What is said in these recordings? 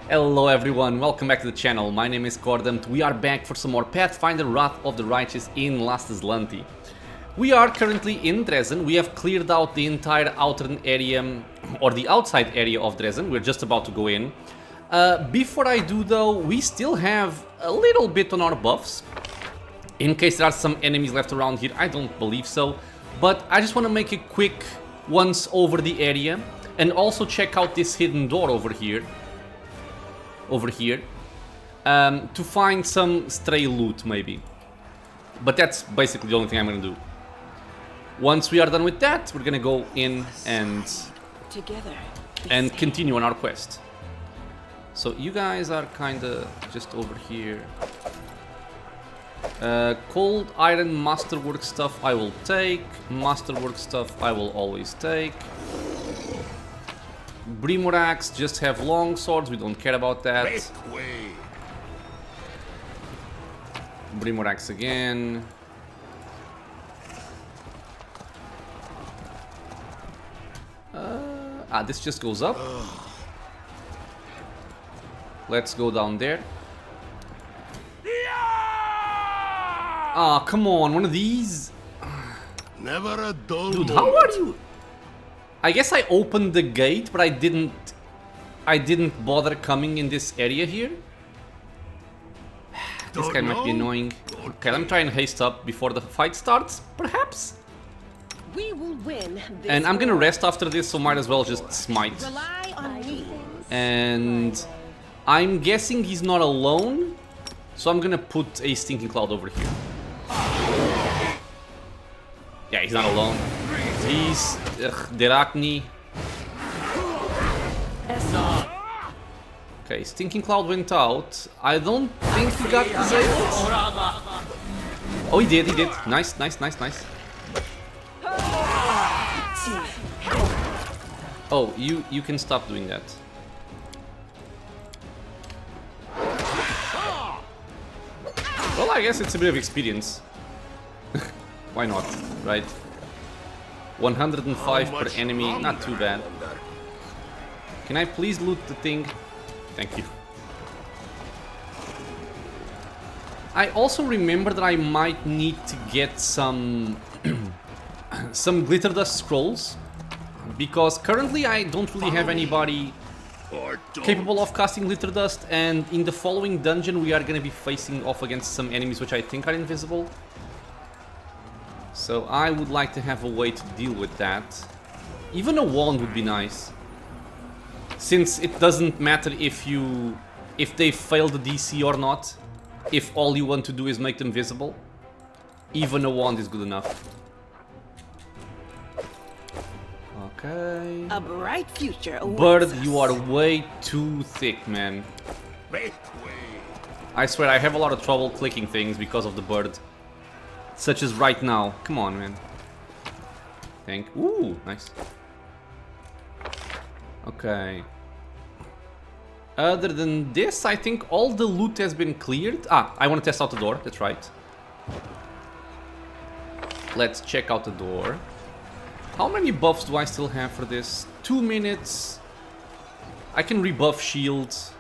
Hello everyone, welcome back to the channel. My name is Cordam. We are back for some more Pathfinder Wrath of the Righteous in Last Azlanti. We are currently in Dresden. We have cleared out the entire outer area, or the outside area of Dresden. We're just about to go in. Before I do though, we still have a little bit on our buffs. In case there are some enemies left around here, I don't believe so. But I just want to make a quick once over the area. And also check out this hidden door over here. To find some stray loot maybe. But that's basically the only thing I'm gonna do. Once we are done with that, we're gonna go in and continue on our quest. So you guys are kinda just over here. Cold iron masterwork stuff I will take. Masterwork stuff I will always take. Brimorax just have long swords, we don't care about that. Brimorax again. This just goes up. Let's go down there. Ah, come on, one of these. Never a dull Dude, how are you? I guess I opened the gate, but I didn't bother coming in this area here. This guy might be annoying. Okay, let me try and haste up before the fight starts, perhaps? We will win this and I'm gonna rest after this, so might as well just smite. Rely on me. And I'm guessing he's not alone, so I'm gonna put a Stinking Cloud over here. Yeah, he's not alone. He's Derakni. Okay, Stinking Cloud went out. I don't think he got disabled. Oh, he did, he did. Nice, nice, nice, nice. Oh, you can stop doing that. Well, I guess it's a bit of experience. Why not, right? 105 per enemy, not too bad. Can I please loot the thing? Thank you. I also remember that I might need to get some some glitter dust scrolls, because currently I don't really have anybody capable of casting glitter dust, and in the following dungeon we are going to be facing off against some enemies which I think are invisible. So I would like to have a way to deal with that. Even a wand would be nice, since it doesn't matter if they fail the DC or not. If all you want to do is make them visible, even a wand is good enough. Okay. A bright future awaits Bird, us. you are way too thick, man. I swear I have a lot of trouble clicking things because of the bird. Such as right now. Come on, man. Ooh, nice. Okay. Other than this, I think all the loot has been cleared. Ah, I want to test out the door. That's right. Let's check out the door. How many buffs do I still have for this? 2 minutes. I can rebuff shields,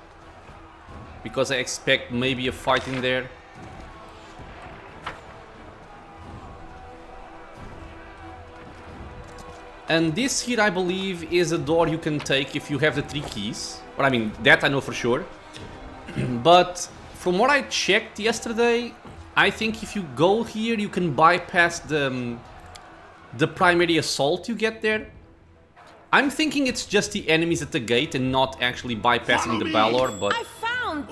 because I expect maybe a fight in there. And this here, I believe, is a door you can take if you have the 3 keys. Or I mean, that I know for sure. But from what I checked yesterday, I think if you go here, you can bypass the primary assault you get there. I'm thinking it's just the enemies at the gate and not actually bypassing the Balor, but... I found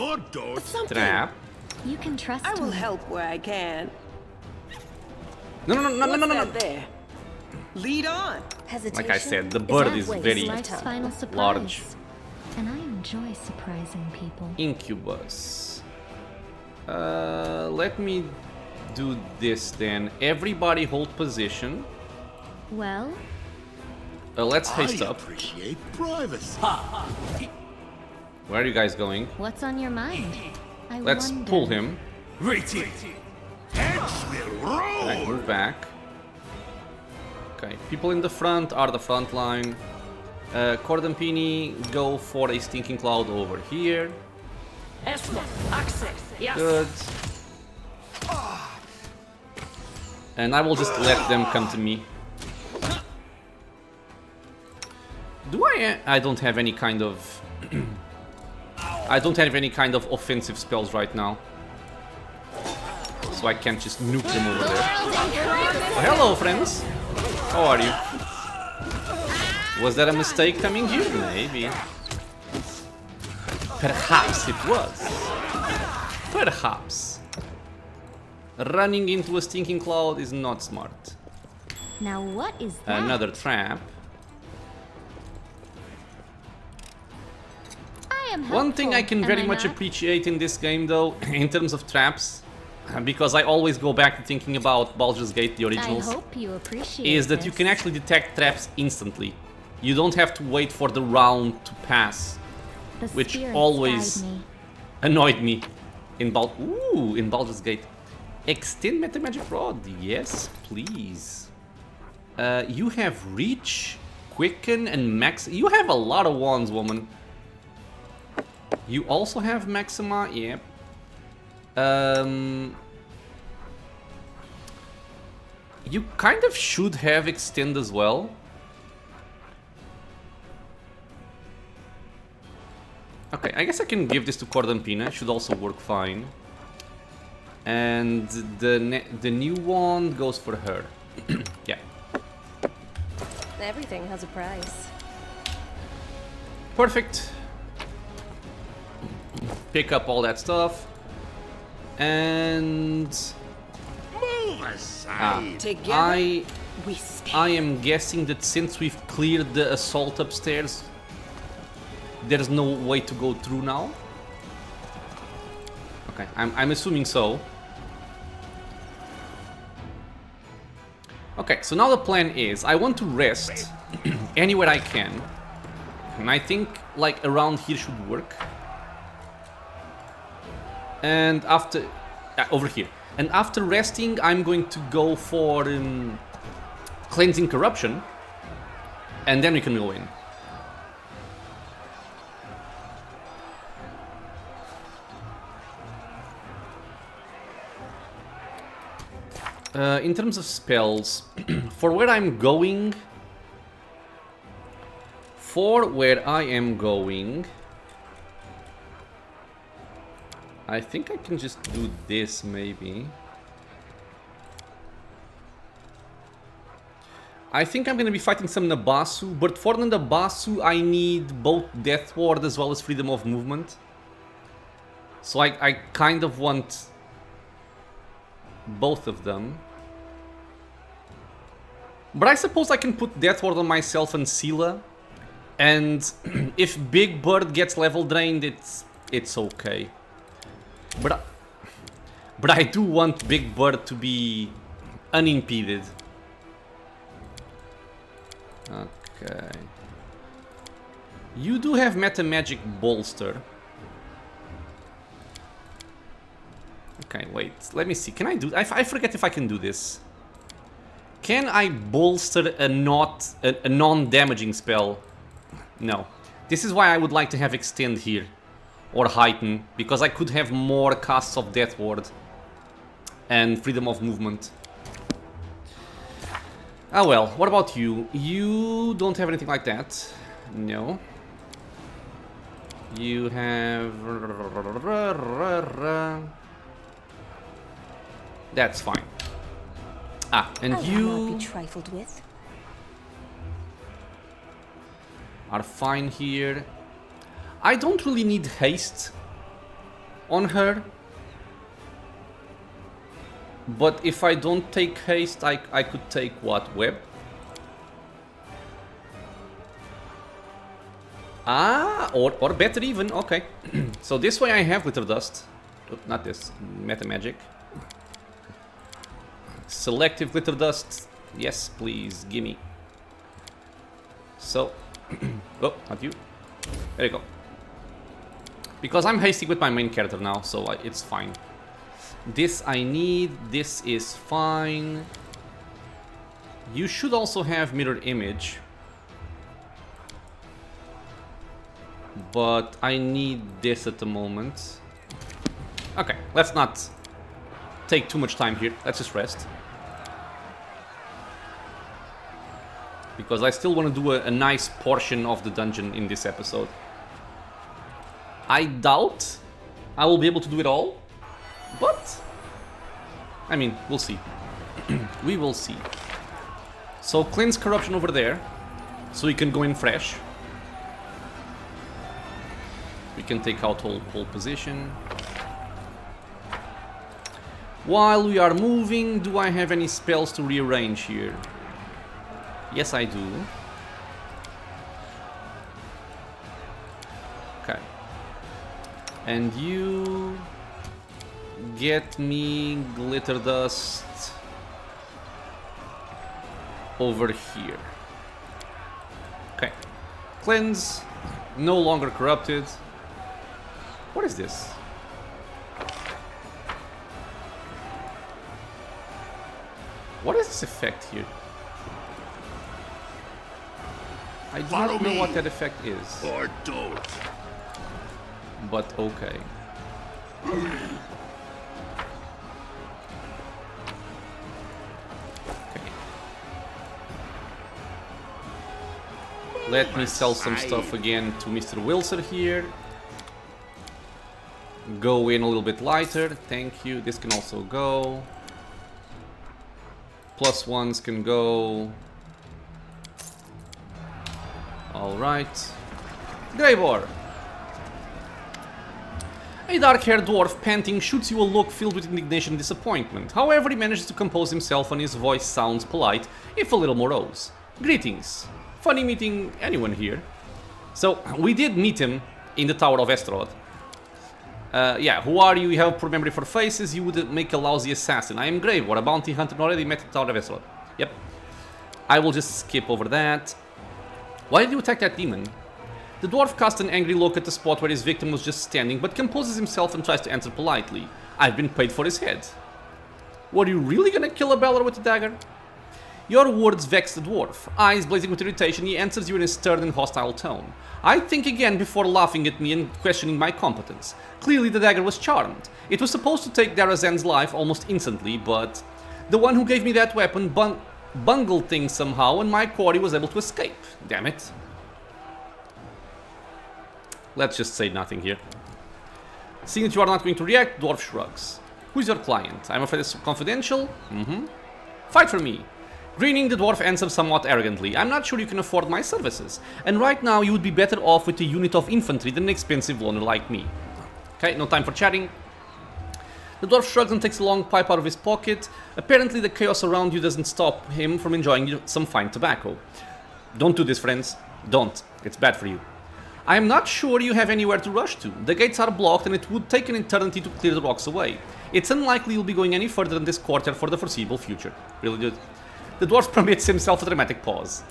something. Trap. You can trust I will me. help where I can. No, no, no, no, no, no, no, What's no. that there? Lead on. Hesitation Like I said, the bird is very life's final surprise. large. And I enjoy surprising people. Incubus. Let me do this then. Everybody hold position. Well, Let's haste up. Appreciate privacy. Where are you guys going? what's on your mind? I Let's wonder. pull him. Retake. Heads will roll. Right, move back. Okay, people in the front are the front line. Cordampini, go for a stinking cloud over here. Good. And I will just let them come to me. Do I don't have any kind of... I don't have any kind of offensive spells right now. So I can't just nuke them over there. Oh, hello, friends. How are you? Was that a mistake coming here? Maybe. Perhaps it was. Perhaps. Running into a stinking cloud is not smart. Now what is that? Another trap. I am One thing I can helpful, very am I much not? appreciate in this game, though, in terms of traps, because I always go back to thinking about Baldur's Gate, the I originals, hope you appreciate is that you this. can actually detect traps instantly. You don't have to wait for the round to pass, The which spirits always guide me. annoyed me in Baldur's Gate. Extend Meta Magic Rod, yes, please. You have Reach, Quicken, and Max. You have a lot of wands, woman. You also have Maxima, yep. You kind of should have Extend as well. Okay, I guess I can give this to Cordampina. Should also work fine. And the new wand goes for her. Yeah. Everything has a price. Perfect. Pick up all that stuff. And... Move aside. Together, we stand. I am guessing that since we've cleared the assault upstairs, there's no way to go through now. Okay, I'm assuming so. Okay, so now the plan is I want to rest anywhere I can. And I think like around here should work. And after... over here. And after resting, I'm going to go for cleansing corruption. And then we can go in. In terms of spells, for where I'm going... I think I can just do this, maybe. I think I'm gonna be fighting some Nabasu, but for the Nabasu I need both Death Ward as well as freedom of movement. So I kind of want both of them. But I suppose I can put Death Ward on myself and Sela. And if Big Bird gets level drained, it's okay. But I do want Big Bird to be unimpeded. Okay. You do have Meta Magic Bolster. Okay, wait. Let me see. Can I do... I forget if I can do this. Can I bolster a non-damaging spell? No. This is why I would like to have Extend here. Or Heighten. Because I could have more casts of Death Ward. And freedom of movement. Ah well, what about you? You don't have anything like that. No. You have... That's fine. Ah, and I will you not be trifled with. are fine here. I don't really need haste on her. But if I don't take haste, I could take what? Web? Ah, or better even, okay. So this way I have Glitter Dust. Not this, Meta Magic. Selective Glitter Dust. Yes, please, gimme. So, oh, not you. There you go. Because I'm hasty with my main character now, so it's fine. This I need, this is fine. You should also have Mirror Image. But I need this at the moment. Okay, let's not take too much time here. Let's just rest. Because I still want to do a nice portion of the dungeon in this episode. I doubt I will be able to do it all. But, I mean, we'll see. We will see. So, cleanse corruption over there. So we can go in fresh. We can take out whole position. While we are moving, do I have any spells to rearrange here? Yes, I do. Okay. And you get me glitter dust over here. Okay. Cleanse. No longer corrupted. What is this? What is this effect here? I do not know what that effect is. Or don't. But okay. Let me sell some stuff again to Mr. Wilson here. Go in a little bit lighter, thank you. This can also go. +1s can go. Alright. Greybor. A dark-haired dwarf, panting, shoots you a look filled with indignation and disappointment. However, he manages to compose himself and his voice sounds polite, if a little morose. Greetings. Funny meeting anyone here. So, we did meet him in the Tower of Estrod. Yeah, who are you? You have a poor memory for faces. You would make a lousy assassin. I am Greybor, a bounty hunter and already met at the Tower of Estrod. Yep. I will just skip over that. Why did you attack that demon? The dwarf casts an angry look at the spot where his victim was just standing, but composes himself and tries to answer politely. I've been paid for his head. Were you really gonna kill a Balor with a dagger? Your words vex the dwarf. Eyes blazing with irritation, he answers you in a stern and hostile tone. I think again before laughing at me and questioning my competence. Clearly the dagger was charmed. It was supposed to take Darrazand's life almost instantly, but the one who gave me that weapon bungled things somehow and my quarry was able to escape. Damn it. Let's just say nothing here. Seeing that you are not going to react, dwarf shrugs. Who's your client? I'm afraid it's confidential? Fight for me. Grinning, the dwarf answers somewhat arrogantly. I'm not sure you can afford my services, and right now you would be better off with a unit of infantry than an expensive loner like me. Okay, no time for chatting. The dwarf shrugs and takes a long pipe out of his pocket. Apparently the chaos around you doesn't stop him from enjoying some fine tobacco. Don't do this, friends. Don't. It's bad for you. I am not sure you have anywhere to rush to. The gates are blocked and it would take an eternity to clear the rocks away. It's unlikely you'll be going any further than this courtyard for the foreseeable future. Really, dude? The dwarf permits himself a dramatic pause.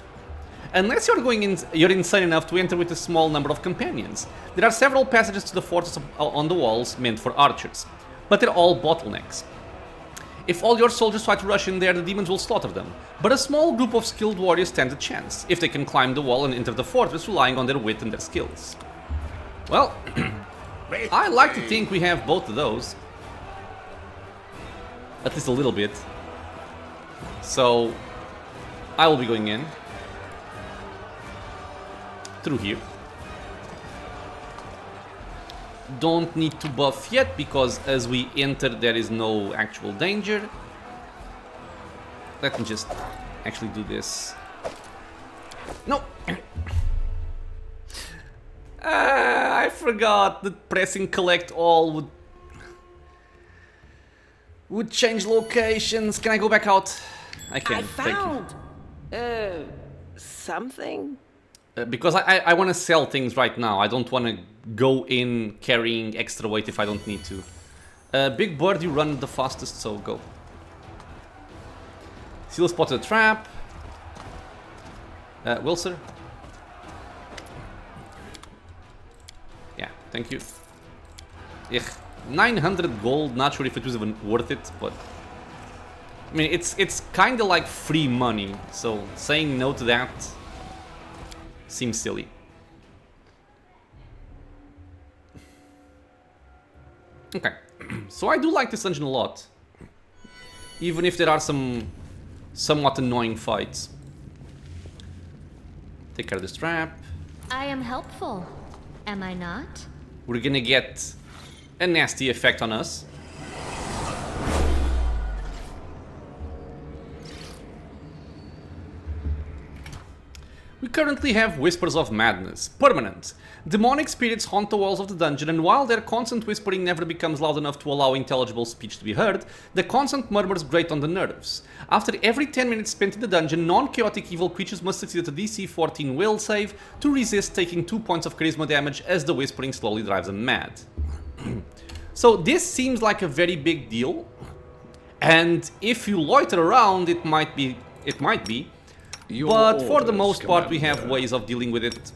Unless you're insane enough to enter with a small number of companions. There are several passages to the fortress on the walls meant for archers, but they're all bottlenecks. If all your soldiers try to rush in there, the demons will slaughter them. But a small group of skilled warriors stand a chance, if they can climb the wall and enter the fortress relying on their wit and their skills. Well, I like to think we have both of those. At least a little bit. So, I will be going in. Through here. Don't need to buff yet, because as we enter there is no actual danger. Let me just actually do this. No! I forgot that pressing collect all would change locations. Can I go back out? I can. I found something. Because I want to sell things right now. I don't want to go in carrying extra weight if I don't need to. Big Bird, you run the fastest, so go. Seal spotted a trap. Wilson? Yeah, thank you. Ugh, 900 gold, not sure if it was even worth it, but... I mean, it's kind of like free money, so saying no to that seems silly. Okay, so I do like this dungeon a lot. Even if there are some somewhat annoying fights. Take care of this trap. I am helpful. Am I not? We're gonna get a nasty effect on us. We currently have Whispers of Madness, permanent. Demonic spirits haunt the walls of the dungeon, and while their constant whispering never becomes loud enough to allow intelligible speech to be heard, the constant murmurs grate on the nerves. After every 10 minutes spent in the dungeon, non-chaotic evil creatures must succeed at a DC 14 will save to resist taking 2 points of charisma damage as the whispering slowly drives them mad. So this seems like a very big deal, and if you loiter around, it might be. But for the most part, we have ways of dealing with it,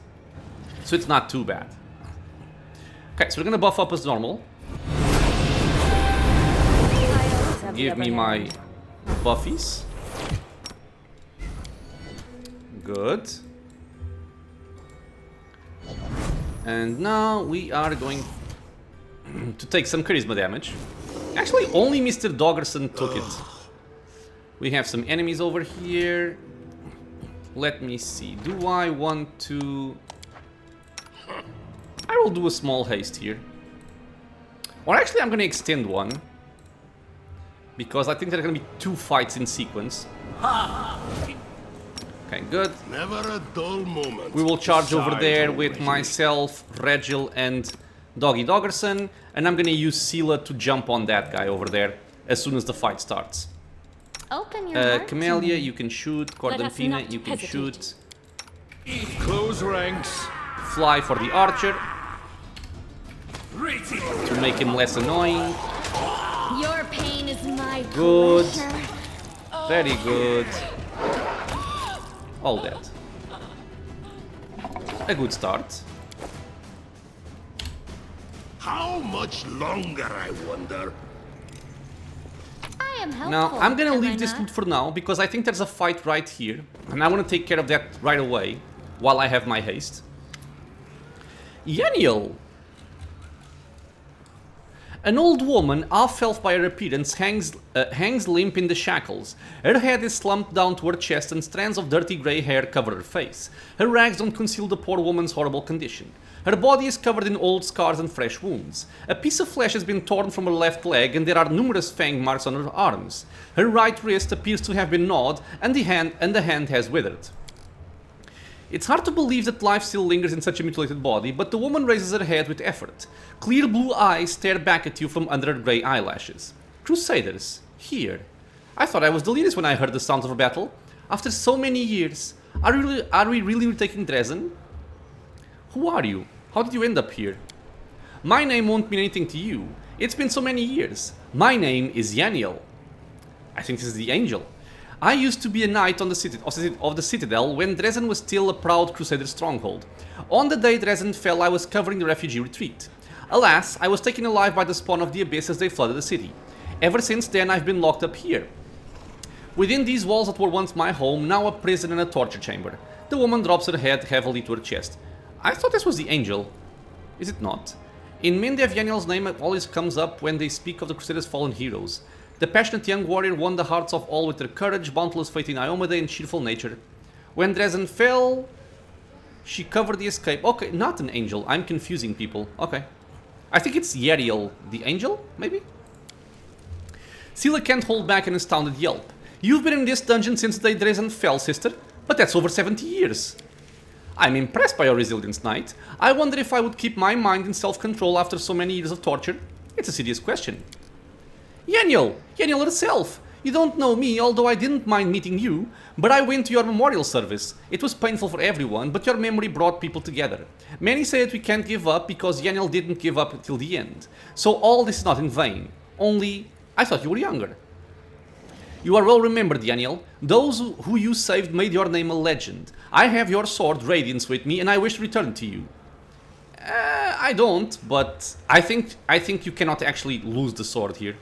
so it's not too bad. Okay, so we're gonna buff up as normal. Give me my buffies. Good. And now we are going to take some charisma damage. Actually, only Mr. Doggerson took it. We have some enemies over here. Let me see. Do I want to... I will do a small haste here. Or actually, I'm going to extend one. Because I think there are going to be 2 fights in sequence. Okay, good. Never a dull moment. We will charge over there with myself, Regil, and Doggy Doggerson. And I'm going to use Sela to jump on that guy over there as soon as the fight starts. Open your heart to Camellia, me. you can shoot. Cordempina, you can shoot. Close ranks. Fly for the archer to make him less annoying. Your pain is my Good. pleasure. Very good. All that. A good start. How much longer, I wonder? I am helpful. Now, I'm gonna am leave I this not? loot for now, because I think there's a fight right here. And I want to take care of that right away, while I have my haste. Yaniel! An old woman, half-elf by her appearance, hangs limp in the shackles. Her head is slumped down to her chest and strands of dirty grey hair cover her face. Her rags don't conceal the poor woman's horrible condition. Her body is covered in old scars and fresh wounds. A piece of flesh has been torn from her left leg and there are numerous fang marks on her arms. Her right wrist appears to have been gnawed and the hand has withered. It's hard to believe that life still lingers in such a mutilated body, but the woman raises her head with effort. Clear blue eyes stare back at you from under her grey eyelashes. Crusaders, here. I thought I was delirious when I heard the sounds of a battle. After so many years, are we really retaking Dresden? Who are you? How did you end up here? My name won't mean anything to you. It's been so many years. My name is Yaniel. I think this is the angel. I used to be a knight on of the Citadel when Dresden was still a proud Crusader stronghold. On the day Dresden fell, I was covering the refugee retreat. Alas, I was taken alive by the spawn of the Abyss as they flooded the city. Ever since then, I've been locked up here. Within these walls that were once my home, now a prison and a torture chamber. The woman drops her head heavily to her chest. I thought this was the angel. Is it not? In Mendev, Yaniel's name always comes up when they speak of the Crusaders' fallen heroes. The passionate young warrior won the hearts of all with her courage, boundless faith in Iomade, and cheerful nature. When Dresden fell, she covered the escape. Okay, not an angel. I'm confusing people. Okay. I think it's Yariel, the angel, maybe? Sela can't hold back an astounded yelp. You've been in this dungeon since the day Dresden fell, sister, but that's over 70 years. I'm impressed by your resilience, knight. I wonder if I would keep my mind in self-control after so many years of torture. It's a serious question. Yaniel! Yaniel herself! You don't know me, although I didn't mind meeting you, but I went to your memorial service. It was painful for everyone, but your memory brought people together. Many say that we can't give up because Yaniel didn't give up until the end. So all this is not in vain. Only, I thought you were younger. You are well remembered, Yaniel. Those who you saved made your name a legend. I have your sword, Radiance, with me, and I wish to return it to you. I don't, but I think you cannot actually lose the sword here.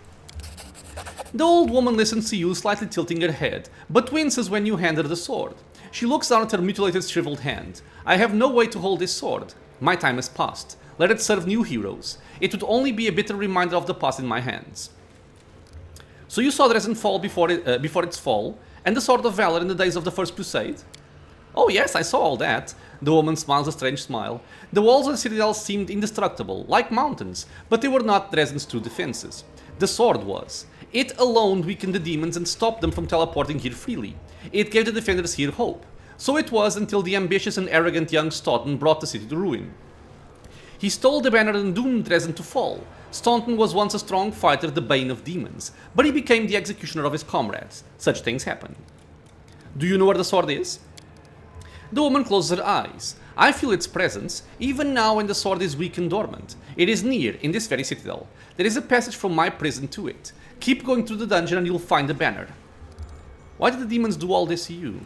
The old woman listens to you, slightly tilting her head, but winces when you hand her the sword. She looks down at her mutilated, shriveled hand. I have no way to hold this sword. My time has passed. Let it serve new heroes. It would only be a bitter reminder of the past in my hands. So you saw Darrazand fall before its fall, and the Sword of Valor in the days of the First Crusade? Oh yes, I saw all that. The woman smiles a strange smile. The walls of the Citadel seemed indestructible, like mountains, but they were not Darrazand's true defenses. The sword was. It alone weakened the demons and stopped them from teleporting here freely. It gave the defenders here hope. So it was until the ambitious and arrogant young Staunton brought the city to ruin. He stole the banner and doomed Darrazand to fall. Staunton was once a strong fighter, the bane of demons, but he became the executioner of his comrades. Such things happen. Do you know where the sword is? The woman closes her eyes. I feel its presence, even now when the sword is weak and dormant. It is near, in this very citadel. There is a passage from my prison to it. Keep going through the dungeon and you'll find the banner. Why did the demons do all this to you?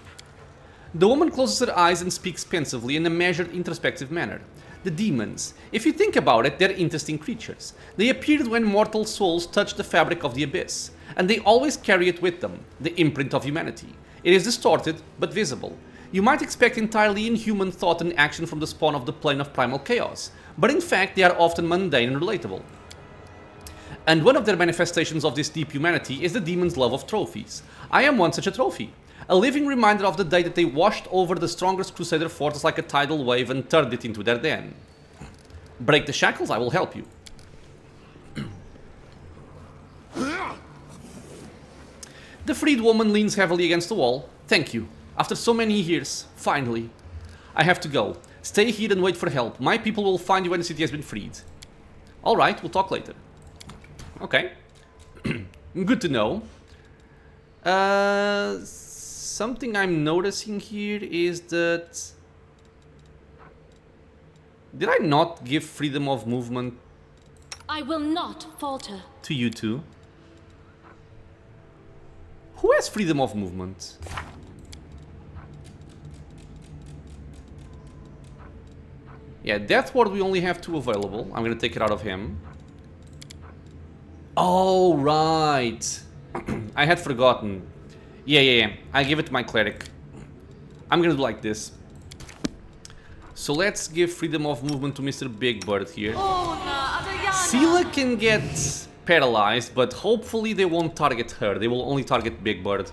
The woman closes her eyes and speaks pensively in a measured, introspective manner. The demons. If you think about it, they're interesting creatures. They appeared when mortal souls touched the fabric of the abyss, and they always carry it with them, the imprint of humanity. It is distorted, but visible. You might expect entirely inhuman thought and action from the spawn of the plane of primal chaos, but in fact they are often mundane and relatable. And one of their manifestations of this deep humanity is the demon's love of trophies. I am one such a trophy. A living reminder of the day that they washed over the strongest Crusader fortress like a tidal wave and turned it into their den. Break the shackles, I will help you. The freed woman leans heavily against the wall. Thank you. After so many years, finally. I have to go. Stay here and wait for help. My people will find you when the city has been freed. Alright, we'll talk later. Okay. Good to know. Something I'm noticing here is that... Did I not give freedom of movement? I will not falter. To you two? Who has freedom of movement? Yeah, Death Ward we only have 2 available. I'm gonna take it out of him. Oh, right. I had forgotten. Yeah. I give it to my cleric. I'm gonna do like this. So let's give freedom of movement to Mr. Big Bird here. Scylla can get paralyzed, but hopefully they won't target her. They will only target Big Bird.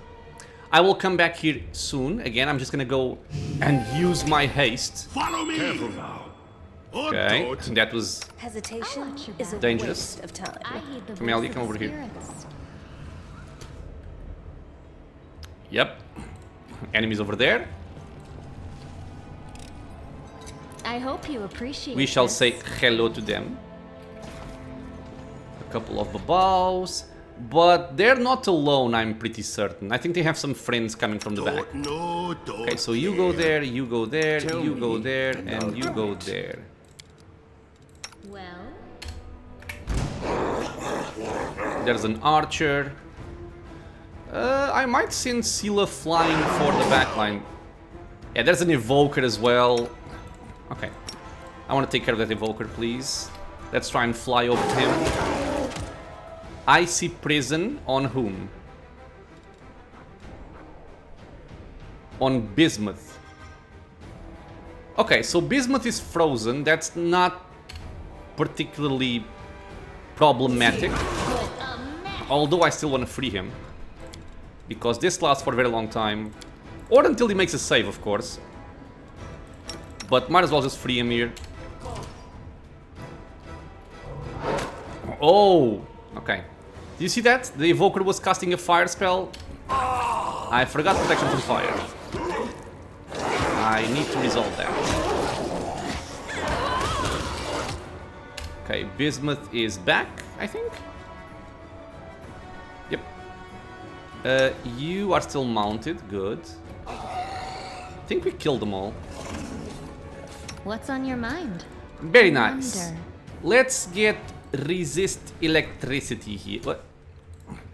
I will come back here soon. Again, I'm just gonna go and use my haste. Follow me. Careful now. Okay, that was Hesitation is a dangerous. waste of time. I heed the Camellia, voice come of over here. spirits. Yep. Enemies over there. I hope you appreciate We shall this. say hello to them. A couple of babaus. But they're not alone, I'm pretty certain. I think they have some friends coming from the back. Okay, so you go there, you go there, you go there, and you go there. Well, There's an archer. I might send Scylla flying for the backline. Yeah, there's an evoker as well. Okay. I want to take care of that evoker, please. Let's try and fly over to him. Icy prison on whom? On Bismuth. Okay, so Bismuth is frozen. That's not particularly problematic. Although I still want to free him. Because this lasts for a very long time. Or until he makes a save, of course. But might as well just free him here. Oh! Okay. Do you see that? The evoker was casting a fire spell. I forgot protection from fire. I need to resolve that. Okay, Bismuth is back, I think. Yep. You are still mounted, good. I think we killed them all. what's on your mind? Very nice. Wonder. Let's get resist electricity here. What?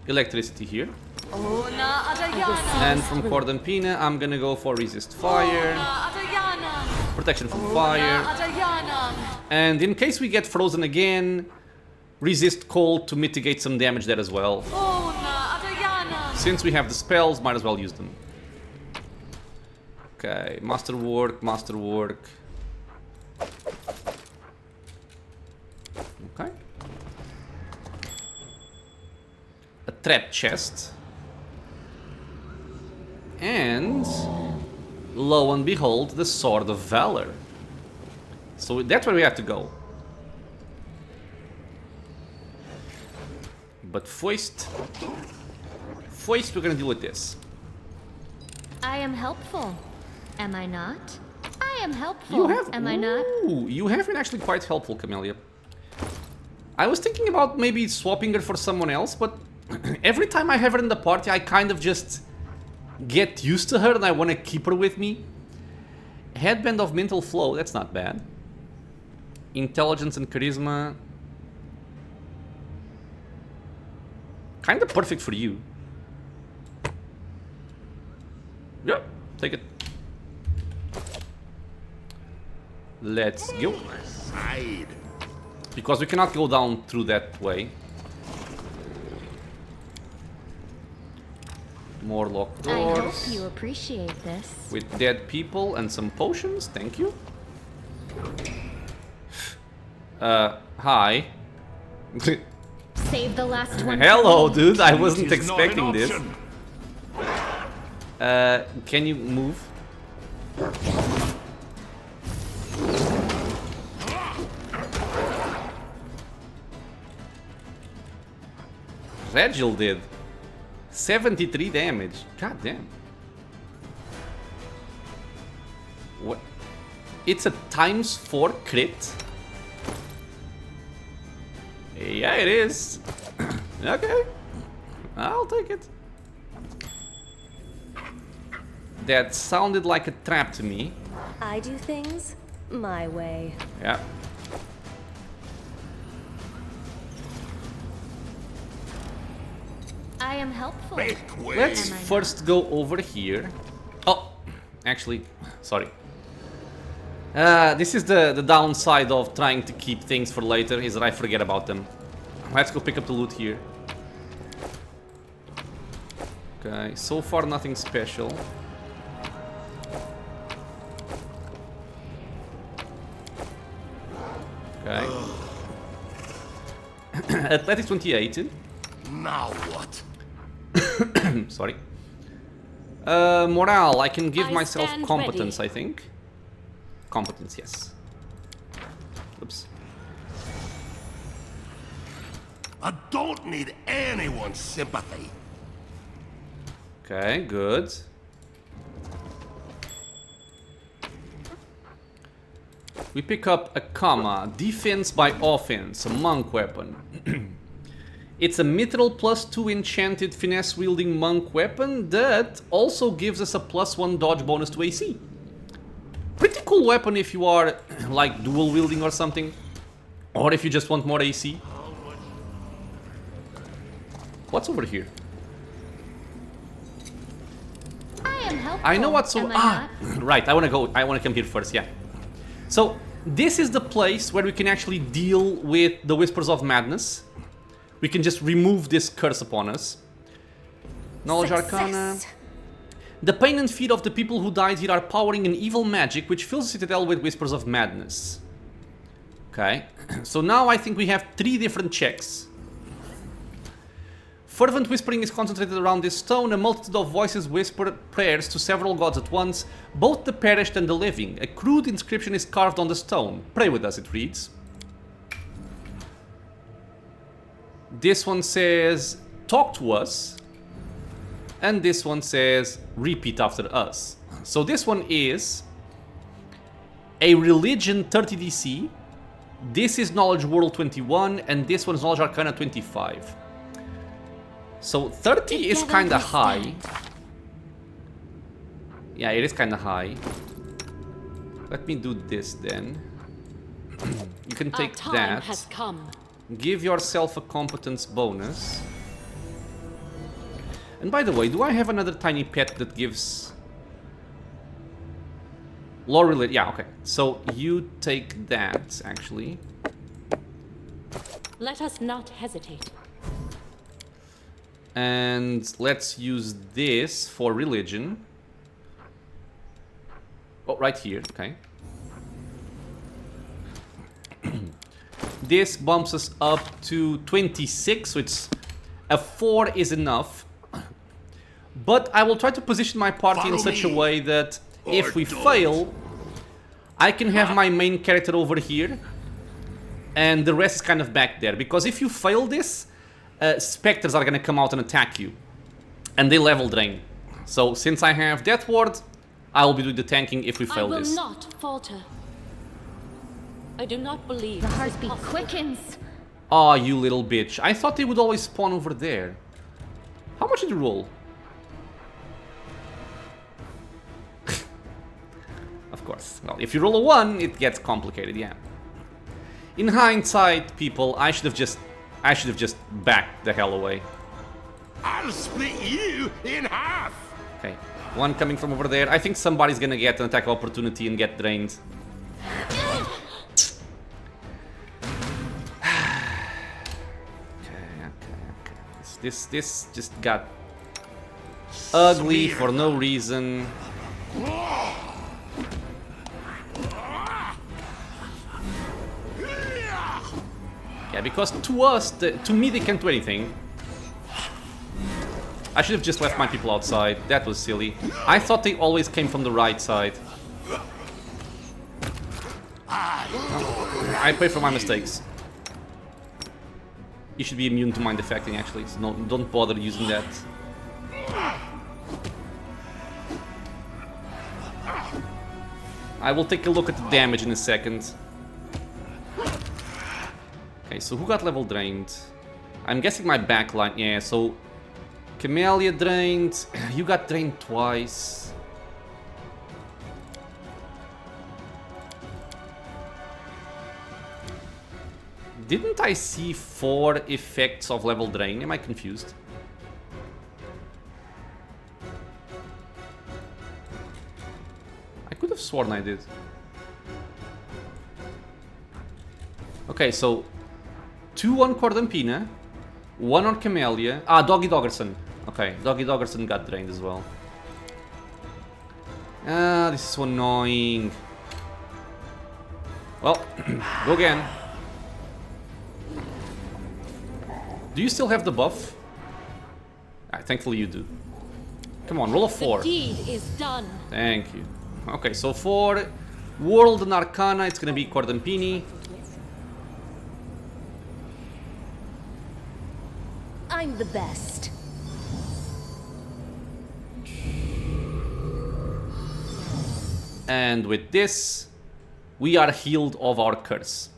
Electricity here. And from Cordampina, I'm gonna go for resist fire. Protection from fire. And in case we get frozen again, resist cold to mitigate some damage there as well. Since we have the spells, might as well use them. Okay, masterwork, masterwork. Okay. A trap chest. And lo and behold, the Sword of Valor. So that's where we have to go. But first, we're gonna deal with this. I am helpful. Am I not? I am helpful. You have, am I not? You have been actually quite helpful, Camellia. I was thinking about maybe swapping her for someone else, but every time I have her in the party, I kind of just get used to her and I want to keep her with me. Headband of Mental Flow, that's not bad. Intelligence and Charisma. Kind of perfect for you. Yeah, take it. Let's go. Side. Because we cannot go down through that way. More locked doors. I hope you appreciate this. With dead people and some potions, thank you. Hi. Save the last one. Hello, dude. I wasn't It is not expecting an this. option. Can you move? Regil did 73 damage. God damn. What? It's a ×4 crit? Yeah, it is. Okay. I'll take it. That sounded like a trap to me. I do things my way. Yeah. I am helpful. Make way. Let's Am I first go over here. Oh, actually, sorry. This is the downside of trying to keep things for later, is that I forget about them. Let's go pick up the loot here. Okay, so far nothing special. Okay. Athletics 28. Now what? Sorry. Morale, I can give I myself stand competence, ready. I think. Competence, yes. Oops. I don't need anyone's sympathy. Okay, good. We pick up a comma, defense by offense, a monk weapon. It's a mithril +2 enchanted finesse wielding monk weapon that also gives us a +1 dodge bonus to AC. Pretty cool weapon if you are like dual wielding or something, or if you just want more AC. What's over here? I am helpful. I know what's Am over. I not? Right. I want to come here first. Yeah. So this is the place where we can actually deal with the Whispers of Madness. We can just remove this curse upon us. Knowledge Arcana. Success. The pain and fear of the people who died here are powering an evil magic which fills the Citadel with Whispers of Madness. Okay. So now I think we have 3 different checks. Fervent whispering is concentrated around this stone. A multitude of voices whisper prayers to several gods at once, both the perished and the living. A crude inscription is carved on the stone. Pray with us, it reads. This one says, talk to us. And this one says, repeat after us. So this one is a religion 30 DC. This is knowledge world 21, and this one is knowledge arcana 25. So 30 is Together kind of we high. stand. Yeah, it is kind of high. Let me do this then. You can Our take time that. has come. Give yourself a competence bonus. And by the way, do I have another tiny pet that gives... lore related? Yeah, okay. So you take that, actually. Let us not hesitate. And let's use this for religion. Oh, right here, okay. This bumps us up to 26, so it's a 4 is enough. But I will try to position my party in such a way that if we fail, I can have my main character over here, and the rest is kind of back there. Because if you fail this, specters are gonna come out and attack you, and they level drain. So since I have Death Ward, I will be doing the tanking if we fail this. I will not falter. I do not believe The this is heartbeat possible. quickens. Aw, you little bitch. I thought they would always spawn over there. How much did you roll? Of course. Well, if you roll a 1, it gets complicated, yeah. In hindsight, people, I should have just backed the hell away. I'll split you in half. Okay, one coming from over there. I think somebody's gonna get an attack of opportunity and get drained. Okay. This just got ugly for no reason. Yeah, because to us, to me, they can't do anything. I should have just left my people outside. That was silly. I thought they always came from the right side. I pay for my mistakes. You should be immune to mind affecting, actually. So no, don't bother using that. I will take a look at the damage in a second. Okay, so who got level drained? I'm guessing my backline. Yeah, so Camellia drained. You got drained twice. Didn't I see 4 effects of level drain? Am I confused? I could have sworn I did. Okay, so 2 on Cordampina, 1 on Camellia. Ah, Doggy Doggerson. Okay, Doggy Doggerson got drained as well. Ah, this is so annoying. Well, go again. Do you still have the buff? Ah, thankfully you do. Come on, roll a 4. The deed is done. Thank you. Okay, so for World and Arcana, it's gonna be Cordampini. I'm the best. And with this, we are healed of our curse.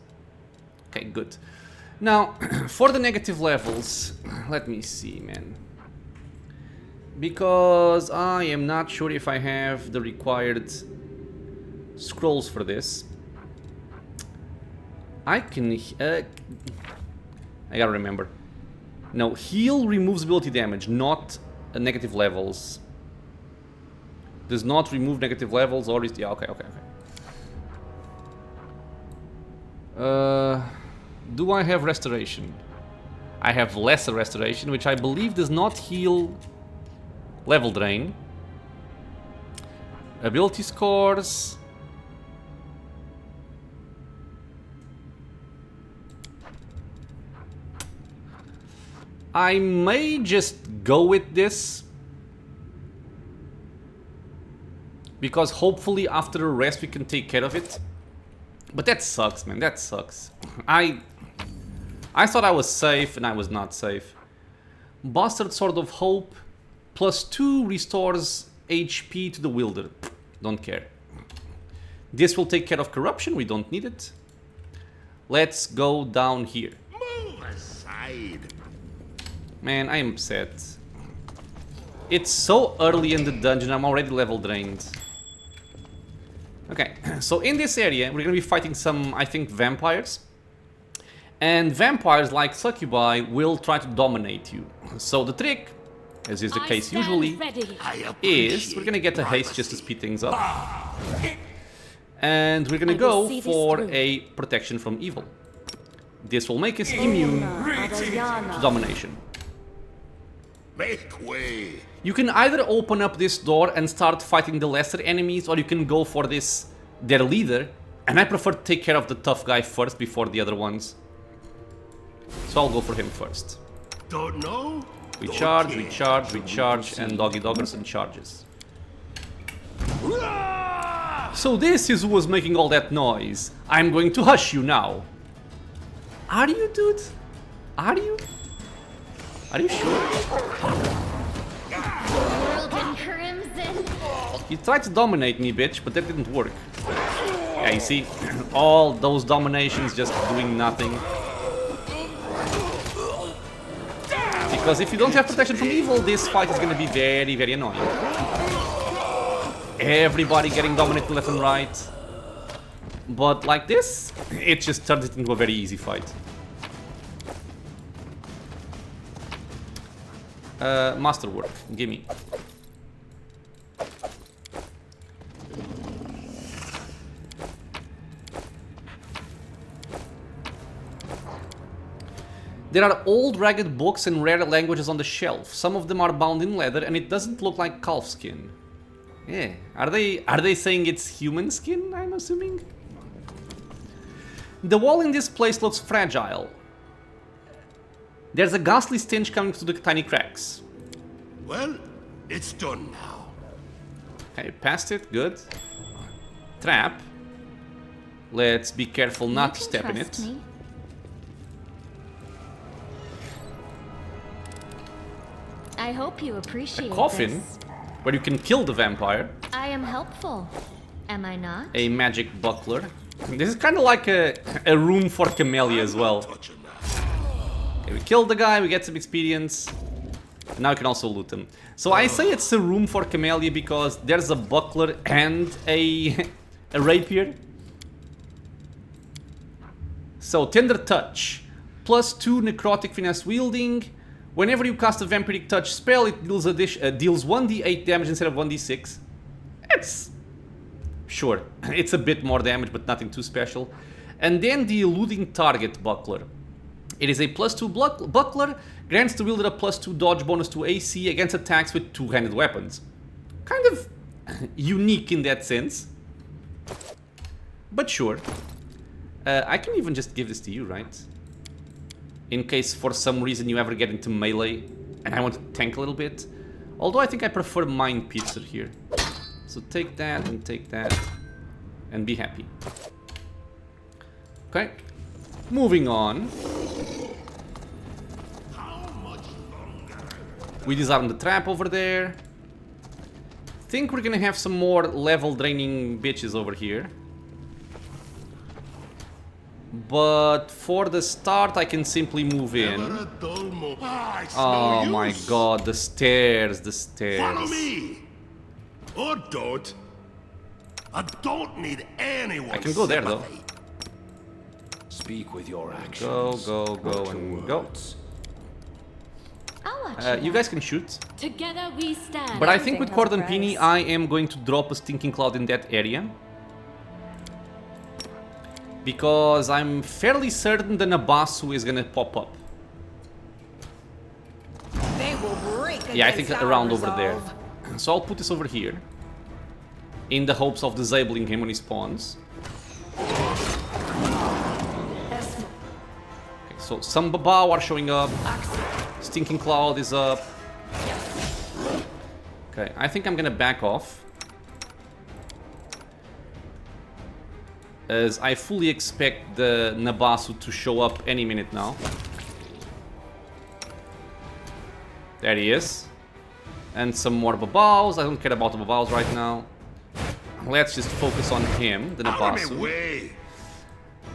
Okay, good. Now, for the negative levels, let me see, man. Because I am not sure if I have the required scrolls for this. I can... I gotta remember. No, heal removes ability damage, not negative levels. Does not remove negative levels or is... Yeah, okay. Do I have restoration? I have lesser restoration, which I believe does not heal level drain. Ability scores. I may just go with this, because hopefully after a rest we can take care of it. But that sucks, man, that sucks. I thought I was safe and I was not safe. Bastard Sword of Hope +2 restores HP to the wielder. Don't care. This will take care of corruption, we don't need it. Let's go down here. Move aside. Man, I am upset. It's so early in the dungeon, I'm already level drained. Okay, so in this area, we're gonna be fighting some, I think, vampires. And vampires, like succubi, will try to dominate you. So the trick, as is the case usually, is we're gonna get a haste just to speed things up. And we're gonna go for a protection from evil. This will make us immune to domination. Make way. You can either open up this door and start fighting the lesser enemies, or you can go for their leader. And I prefer to take care of the tough guy first before the other ones. So I'll go for him first. Don't know? We Don't charge, care. we charge, we charge, and Doggy Doggerson charges. So this is who was making all that noise. I'm going to hush you now. Are you, dude? Are you? Are you sure? World in crimson. You tried to dominate me, bitch, but that didn't work. Yeah, you see? All those dominations just doing nothing. Because if you don't have protection from evil, this fight is gonna be very, very annoying. Everybody getting dominated left and right. But like this, it just turns it into a very easy fight. Masterwork, gimme. There are old ragged books and rare languages on the shelf. Some of them are bound in leather and it doesn't look like calf skin. Yeah, are they saying it's human skin, I'm assuming? The wall in this place looks fragile. There's a ghastly stench coming through the tiny cracks. Well, it's done now. Okay, passed it, good. Trap. Let's be careful not to step in it. Me. I hope you appreciate A coffin, this. where you can kill the vampire. I am helpful. Am I not? A magic buckler. This is kind of like a room for Camellia as well. Touching that. Okay, we killed the guy, we get some experience. And now we can also loot him. So I say it's a room for Camellia because there's a buckler and a rapier. So, Tender Touch. +2 necrotic finesse wielding. Whenever you cast a vampiric touch spell, it deals 1d8 damage instead of 1d6. It's... sure, it's a bit more damage, but nothing too special. And then the Eluding Target Buckler. It is a +2 buckler, grants the wielder a +2 dodge bonus to AC against attacks with two-handed weapons. Kind of unique in that sense. But sure. I can even just give this to you, right? In case for some reason you ever get into melee and I want to tank a little bit. Although I think I prefer Mind Piercer here. So take that and be happy. Okay, moving on. We disarm the trap over there. Think we're gonna have some more level draining bitches over here. But for the start, I can simply move in. Oh my god, the stairs, the stairs. Follow me! Or don't. I don't need anyone. I can go there though. Speak with your actions. Go, and go. I'll watch You guys can shoot. Together we stand. But I think with Everything has a Cordon Pini, price. I am going to drop a Stinking Cloud in that area. Because I'm fairly certain the Nabasu is gonna pop up. They will break Yeah, I think against our around over there. resolve. So I'll put this over here. In the hopes of disabling him when he spawns. Okay, so some Babao are showing up. Stinking Cloud is up. Okay, I think I'm gonna back off. As I fully expect the Nabasu to show up any minute now. There he is. And some more Babaos. I don't care about the Babaos right now. Let's just focus on him, the Out of my Nabasu. way!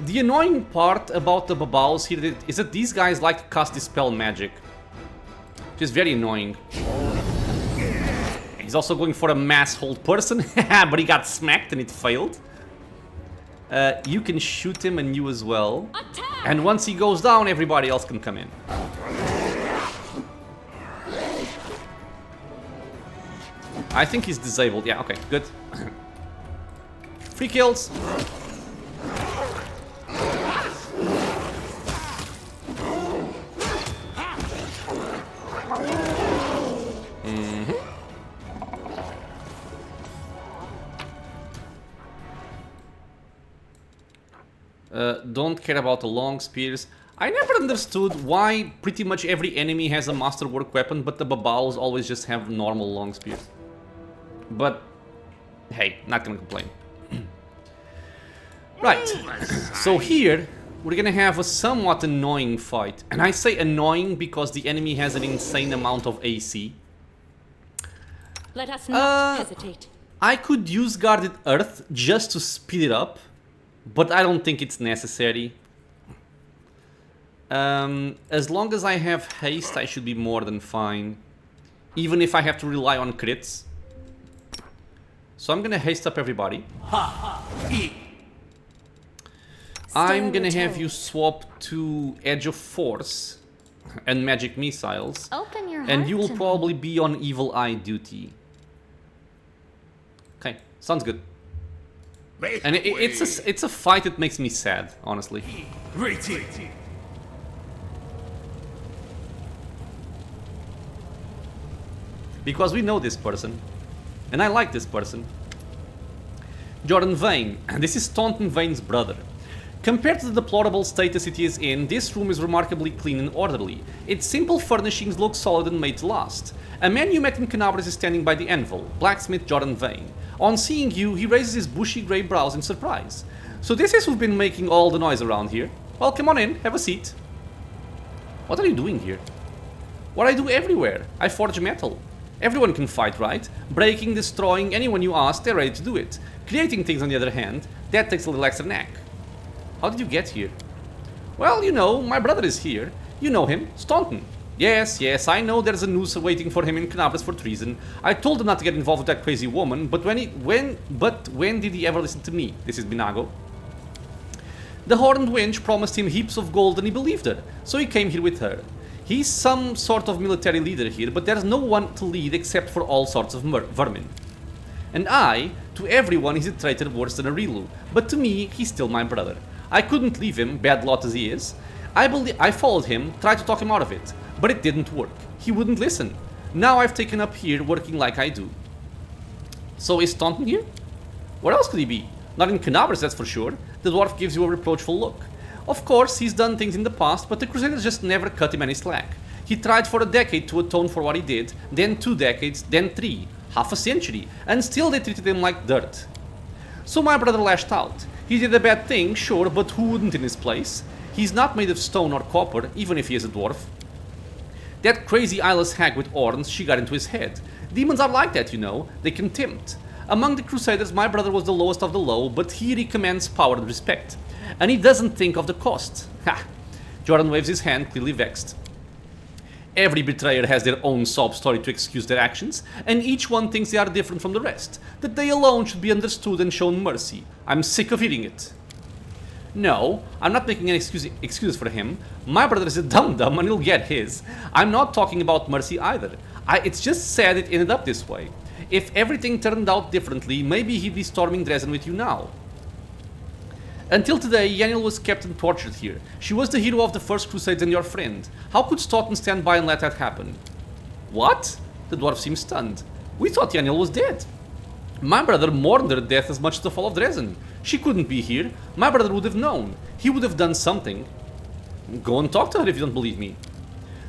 The annoying part about the Babaos here is that these guys like to cast Dispel Magic. Which is very annoying. He's also going for a mass hold person, but he got smacked and it failed. You can shoot him and you as well. Attack! And once he goes down, everybody else can come in. I think he's disabled. Yeah, okay, good. 3 kills. Don't care about the long spears. I never understood why pretty much every enemy has a masterwork weapon, but the Babals always just have normal long spears. But, hey, not gonna complain. Right, so here we're gonna have a somewhat annoying fight. And I say annoying because the enemy has an insane amount of AC. Let us not hesitate. I could use Guarded Earth just to speed it up, but I don't think it's necessary. As long as I have haste, I should be more than fine. Even if I have to rely on crits. So I'm gonna haste up everybody. I'm gonna have you swap to Edge of Force and Magic Missiles. Open your heart And you will to me. probably be on Evil Eye duty. Okay, sounds good. And it's a fight that makes me sad, honestly. Retake. Because we know this person. And I like this person. Jordan Vane. This is Taunton Vane's brother. Compared to the deplorable status it is in, this room is remarkably clean and orderly. Its simple furnishings look solid and made to last. A man you met in Canabras is standing by the anvil, blacksmith Jordan Vane. On seeing you, he raises his bushy grey brows in surprise. So this is who's been making all the noise around here? Well, come on in, have a seat. What are you doing here? What I do everywhere. I forge metal. Everyone can fight, right? Breaking, destroying, anyone you ask, they're ready to do it. Creating things, on the other hand, that takes a little extra knack. How did you get here? Well, you know, my brother is here. You know him, Staunton. Yes, I know there's a noose waiting for him in Canabras for treason. I told him not to get involved with that crazy woman, but when did he ever listen to me? This is Binago. The horned wench promised him heaps of gold and he believed her, so he came here with her. He's some sort of military leader here, but there's no one to lead except for all sorts of vermin. And I, to everyone, he's a traitor worse than a Rilu, but to me, he's still my brother. I couldn't leave him, bad lot as he is. I followed him, tried to talk him out of it, but it didn't work. He wouldn't listen. Now I've taken up here, working like I do. So is Taunton here? Where else could he be? Not in Canabras, that's for sure. The dwarf gives you a reproachful look. Of course, he's done things in the past, but the Crusaders just never cut him any slack. He tried for a decade to atone for what he did, then 2 decades, then 3, half a century, and still they treated him like dirt. So my brother lashed out. He did a bad thing, sure, but who wouldn't in his place? He's not made of stone or copper, even if he is a dwarf. That crazy eyeless hag with horns, she got into his head. Demons are like that, you know, they can tempt. Among the Crusaders, my brother was the lowest of the low, but here he commands power and respect. And he doesn't think of the cost. Ha! Jordan waves his hand, clearly vexed. Every betrayer has their own sob story to excuse their actions, and each one thinks they are different from the rest, that they alone should be understood and shown mercy. I'm sick of hearing it. No, I'm not making an excuse for him. My brother is a dum-dum and he'll get his. I'm not talking about mercy either. It's just sad it ended up this way. If everything turned out differently, maybe he'd be storming Dresden with you now. Until today, Yaniel was kept and tortured here. She was the hero of the First Crusades and your friend. How could Staunton stand by and let that happen? What? The dwarf seemed stunned. We thought Yaniel was dead. My brother mourned her death as much as the fall of Dresden. She couldn't be here. My brother would have known. He would have done something. Go and talk to her if you don't believe me.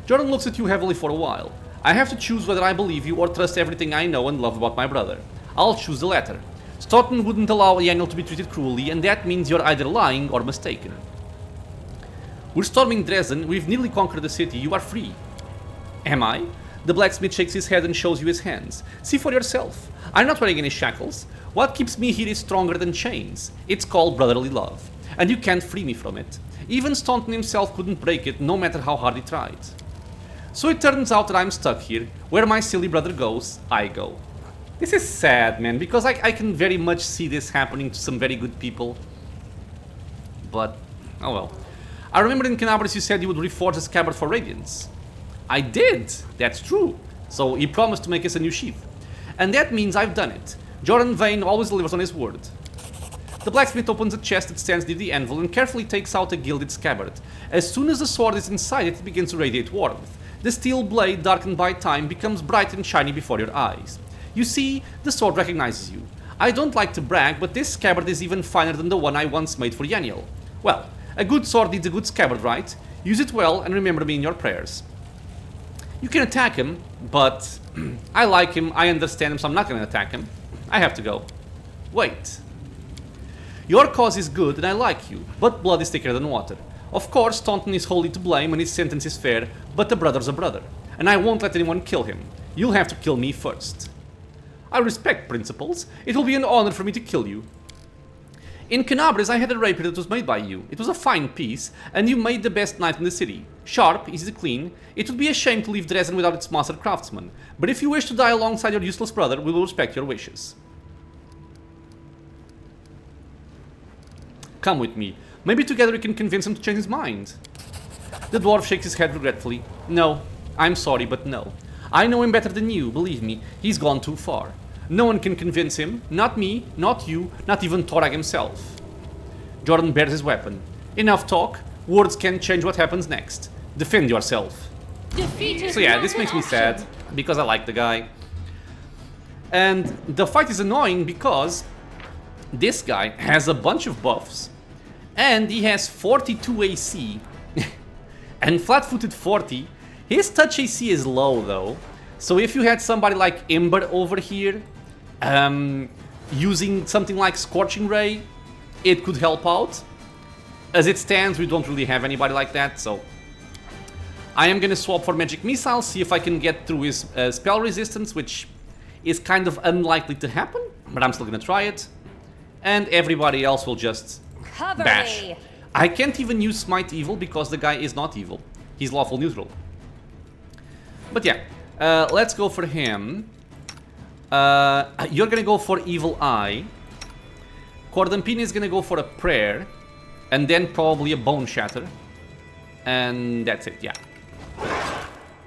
Jordan looks at you heavily for a while. I have to choose whether I believe you or trust everything I know and love about my brother. I'll choose the latter. Staunton wouldn't allow Yaniel to be treated cruelly, and that means you're either lying or mistaken. We're storming Dresden, we've nearly conquered the city, you are free. Am I? The blacksmith shakes his head and shows you his hands. See for yourself. I'm not wearing any shackles. What keeps me here is stronger than chains. It's called brotherly love, and you can't free me from it. Even Staunton himself couldn't break it, no matter how hard he tried. So it turns out that I'm stuck here. Where my silly brother goes, I go. This is sad, man, because I can very much see this happening to some very good people. But, oh well. I remember in Canabras you said you would reforge a scabbard for Radiance. I did, that's true. So he promised to make us a new sheath. And that means I've done it. Jordan Vane always delivers on his word. The blacksmith opens a chest that stands near the anvil and carefully takes out a gilded scabbard. As soon as the sword is inside it, it begins to radiate warmth. The steel blade, darkened by time, becomes bright and shiny before your eyes. You see, the sword recognizes you. I don't like to brag, but this scabbard is even finer than the one I once made for Yaniel. Well, a good sword needs a good scabbard, right? Use it well and remember me in your prayers. You can attack him, but I like him, I understand him, so I'm not gonna attack him. I have to go. Wait. Your cause is good and I like you, but blood is thicker than water. Of course, Taunton is wholly to blame and his sentence is fair, but a brother's a brother, and I won't let anyone kill him. You'll have to kill me first. I respect principles. It will be an honor for me to kill you. In Canabres, I had a rapier that was made by you. It was a fine piece, and you made the best knight in the city. Sharp, easy to clean. It would be a shame to leave Dresden without its master craftsman, but if you wish to die alongside your useless brother, we will respect your wishes. Come with me. Maybe together we can convince him to change his mind. The dwarf shakes his head regretfully. No, I'm sorry, but no. I know him better than you, believe me. He's gone too far. No one can convince him. Not me, not you, not even Torag himself. Jordan bears his weapon. Enough talk. Words can't change what happens next. Defend yourself. So yeah, this makes me sad, because I like the guy. And the fight is annoying because this guy has a bunch of buffs. And he has 42 AC. And flat-footed 40. His touch AC is low though. So if you had somebody like Ember over here, using something like Scorching Ray, it could help out. As it stands, we don't really have anybody like that, so I am gonna swap for Magic Missile, see if I can get through his spell resistance, which is kind of unlikely to happen, but I'm still gonna try it. And everybody else will just bash. I can't even use Smite Evil because the guy is not evil. He's lawful neutral. But yeah, let's go for him. You're gonna go for Evil Eye. Cordampini is gonna go for a Prayer. And then probably a Bone Shatter. And that's it, yeah.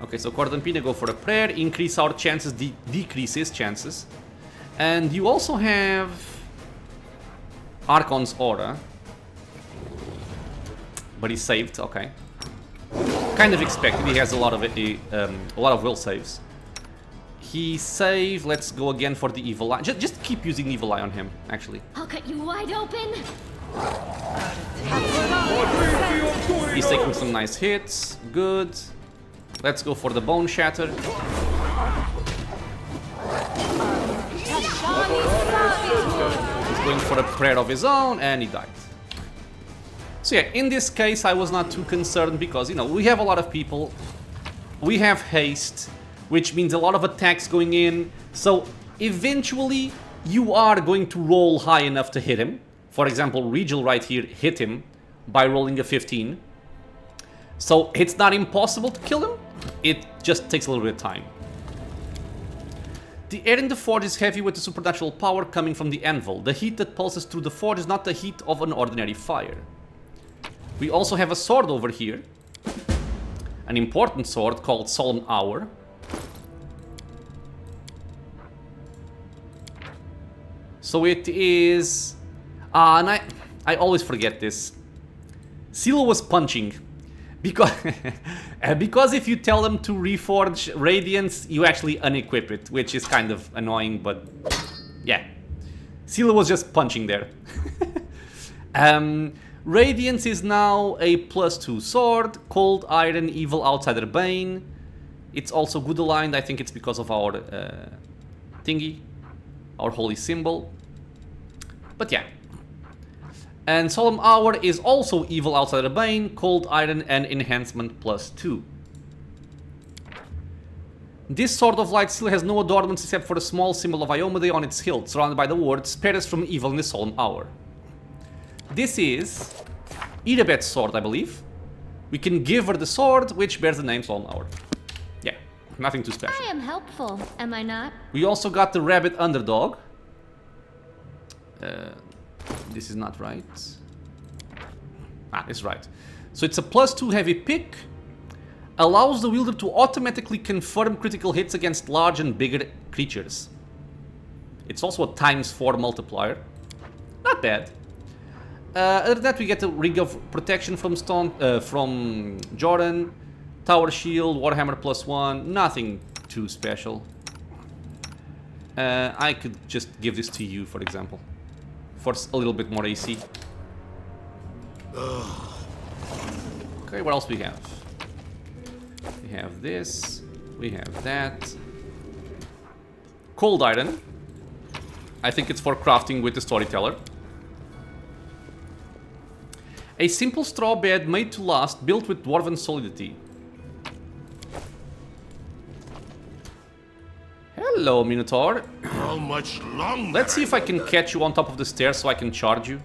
Okay, so Cordampini go for a Prayer. Increase our chances, decrease his chances. And you also have Archon's Aura. But he's saved, okay. Kind of expected, he has a lot of will saves. He saved, let's go again for the Evil Eye. Just keep using Evil Eye on him, actually. I'll cut you wide open. He's taking some nice hits, good. Let's go for the Bone Shatter. He's going for a prayer of his own, and he died. So yeah, in this case I was not too concerned because, you know, we have a lot of people. We have haste, which means a lot of attacks going in. So eventually you are going to roll high enough to hit him. For example, Regal right here hit him by rolling a 15. So it's not impossible to kill him. It just takes a little bit of time. The air in the forge is heavy with the supernatural power coming from the anvil. The heat that pulses through the forge is not the heat of an ordinary fire. We also have a sword over here. An important sword called Solemn Hour. So it is... and I always forget this. Silo was punching. Because if you tell them to reforge Radiance, you actually unequip it, which is kind of annoying, but yeah. Silo was just punching there. Radiance is now a +2 sword, Cold Iron, Evil Outsider Bane. It's also good aligned, I think it's because of our thingy, our holy symbol. But yeah. And Solemn Hour is also Evil Outsider Bane, Cold Iron, and Enhancement +2. This Sword of Light still has no adornments except for a small symbol of Iomade on its hilt, surrounded by the words, "Spare us from evil in the Solemn Hour." This is Irabet's sword, I believe. We can give her the sword, which bears the name Solemn Hour. Yeah, nothing too special. I am helpful, am I not? We also got the Rabbit Underdog. This is not right. Ah, it's right. So it's a +2 heavy pick. Allows the wielder to automatically confirm critical hits against large and bigger creatures. It's also a ×4 multiplier. Not bad. Other than that, we get a Ring of Protection from Jordan. Tower Shield, Warhammer +1. Nothing too special. I could just give this to you, for example. For a little bit more AC. Okay, what else we have? We have this. We have that. Cold iron. I think it's for crafting with the storyteller. A simple straw bed made to last, built with dwarven solidity. Hello, Minotaur. How much longer? Let's see if I can catch you on top of the stairs so I can charge you.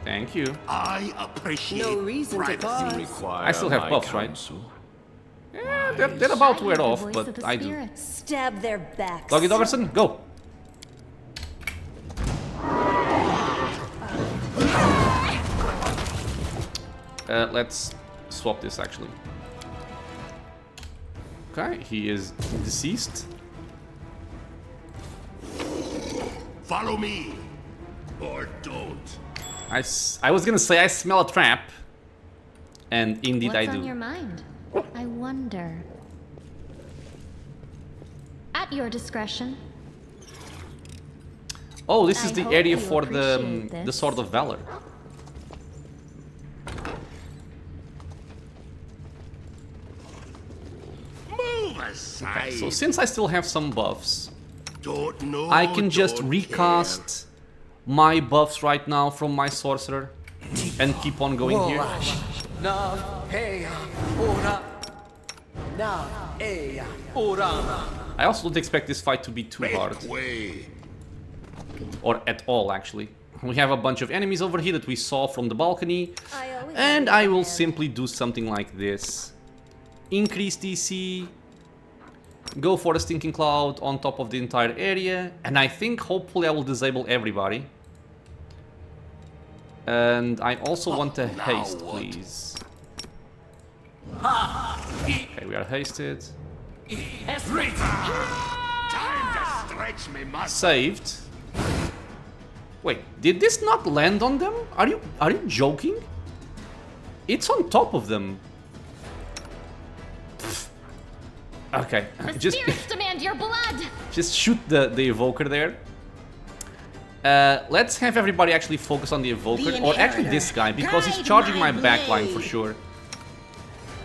Thank you. I appreciate No reason to privacy. pause. I still have buffs, right? Yeah, they're about to wear off, Voice but of the I do. spirits. Stab their backs. Doggy Doggerson, go! Let's swap this, actually. Okay, he is deceased. Follow me, or don't. I was gonna say I smell a trap. And indeed What's I do. on your mind? I wonder. At your discretion. Oh, this is I the hope area you for the appreciate this. Sword of Valor. Move aside. So since I still have some buffs, Don't know. I can just don't recast my buffs right now from my sorcerer and keep on going here. I also don't expect this fight to be too care. hard. Make way. Or at all, actually. We have a bunch of enemies over here that we saw from the balcony. I always And have I a will plan. simply do something like this. Increase DC. Go for a stinking cloud on top of the entire area. And I think hopefully I will disable everybody. And I also want a haste, what? please. Okay, we are hasted. Time to stretch me muscles. Saved. Wait, did this not land on them? Are you joking? It's on top of them. Pfft. Okay, The just spirits demand your blood. just shoot the evoker there. Let's have everybody actually focus on the evoker, or actually this guy, because he's charging my backline for sure.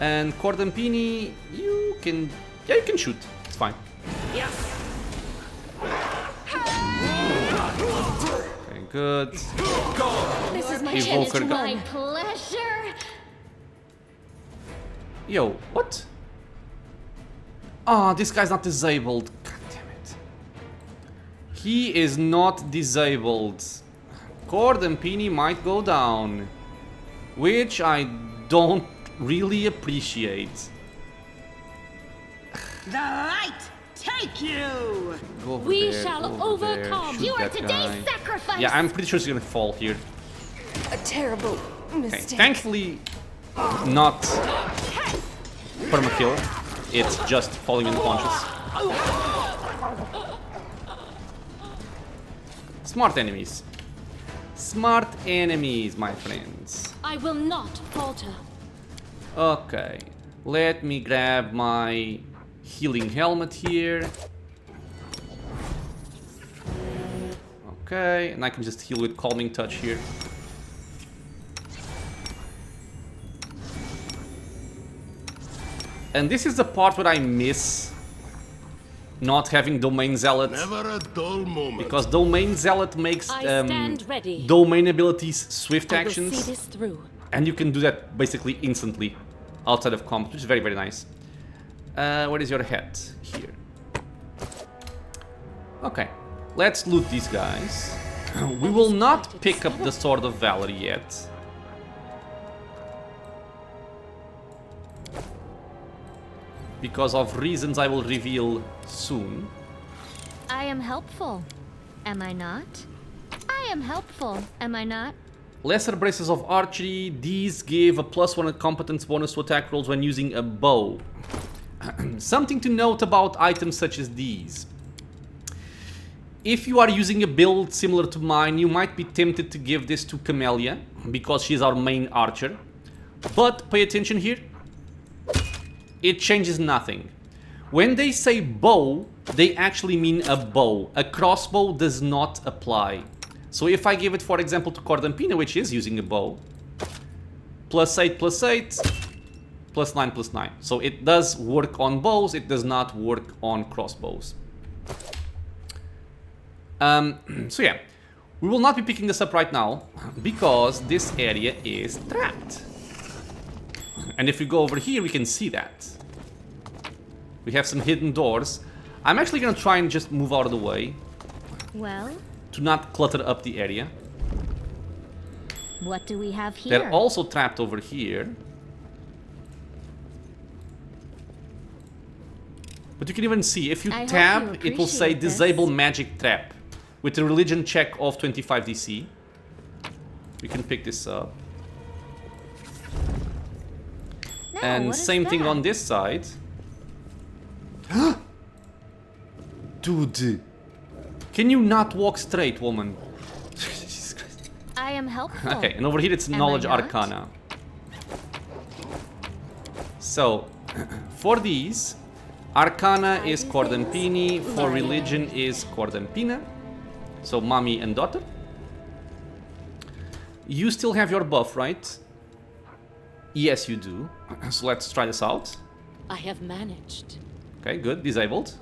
And Cordampini, you can shoot. It's fine. Okay, good. This is my Evoker chance. go- My pleasure. Yo, what? Oh, this guy's not disabled. God damn it. He is not disabled. Cordampini might go down. Which I don't really appreciate. The light take you. Go over We there, shall go over there, overcome. shoot You are that today's guy. sacrifice. Yeah, I'm pretty sure she's gonna fall here. A terrible Okay, mistake. thankfully, not permakill. It's just falling unconscious. Smart enemies. Smart enemies, my friends. I will not falter. Okay, let me grab my healing helmet here. Okay, and I can just heal with calming touch here. And this is the part where I miss not having Domain Zealot, Never a dull moment. because Domain Zealot makes I stand ready. domain abilities swift I will actions, see this through. and you can do that basically instantly outside of combat, which is very, very nice. Where is your head? Here. Okay, let's loot these guys. We will not pick up the Sword of Valor yet. Because of reasons I will reveal soon. I am helpful. Am I not? I am helpful. Am I not? Lesser braces of archery. These give a +1 competence bonus to attack rolls when using a bow. Something to note about items such as these. If you are using a build similar to mine, you might be tempted to give this to Camellia, because she's our main archer. But pay attention here. It changes nothing. When they say bow, they actually mean a bow. A crossbow does not apply. So if I give it, for example, to Cordampina, which is using a bow, +8, +8, +9, +9. So it does work on bows, it does not work on crossbows. So yeah, we will not be picking this up right now because this area is trapped. And if we go over here, we can see that. We have some hidden doors. I'm actually gonna try and just move out of the way. Well, to not clutter up the area. what do we have here? They're also trapped over here. But you can even see, if you I hope tab, you it will say appreciate this. disable magic trap with a religion check of 25 DC. We can pick this up. Now, And what is same thing that? on this side. Dude, can you not walk straight, woman? Jesus Christ. I am helpful. Okay, and over here it's Am I knowledge not? arcana. So, for these, arcana I is do Cordampini, things for my religion way. is Cordampina. So, mommy and daughter. You still have your buff, right? Yes, you do. So let's try this out. I have managed. Okay, good. Disabled.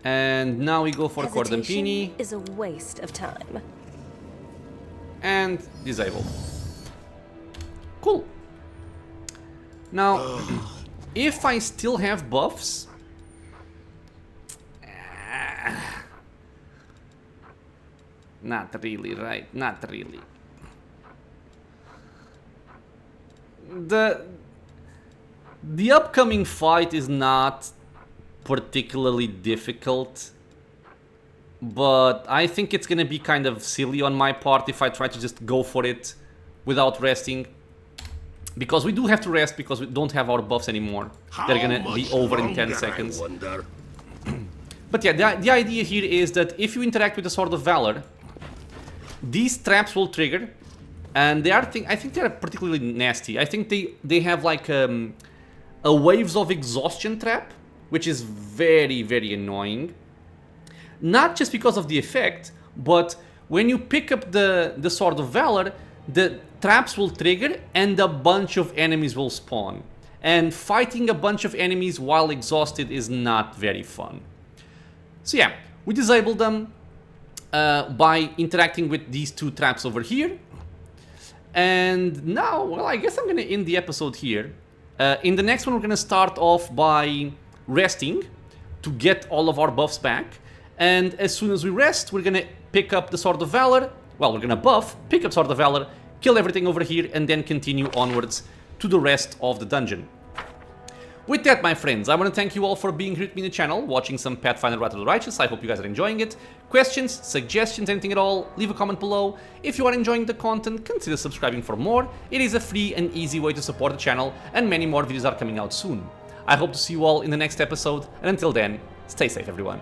And now we go for Hesitation Cordampini. is a waste of time. And disabled. Cool. Now, if I still have buffs... Not really, right? Not really. The upcoming fight is not particularly difficult, but I think it's gonna be kind of silly on my part if I try to just go for it without resting, because we do have to rest because we don't have our buffs anymore. They're gonna be over in 10 seconds. But yeah, the idea here is that if you interact with the Sword of Valor, these traps will trigger, and they are I think they are particularly nasty. I think they have like a waves of exhaustion trap, which is very, very annoying. Not just because of the effect, but when you pick up the Sword of Valor, the traps will trigger and a bunch of enemies will spawn. And fighting a bunch of enemies while exhausted is not very fun. So yeah, we disabled them by interacting with these two traps over here. And now, well, I guess I'm gonna end the episode here. In the next one, we're gonna start off by resting to get all of our buffs back. And as soon as we rest, we're gonna pick up the Sword of Valor. Well, we're gonna buff, pick up Sword of Valor, kill everything over here, and then continue onwards to the rest of the dungeon. With that, my friends, I want to thank you all for being here with me in the channel, watching some Pathfinder Wrath of the Righteous. I hope you guys are enjoying it. Questions, suggestions, anything at all, leave a comment below. If you are enjoying the content, consider subscribing for more. It is a free and easy way to support the channel, and many more videos are coming out soon. I hope to see you all in the next episode, and until then, stay safe, everyone.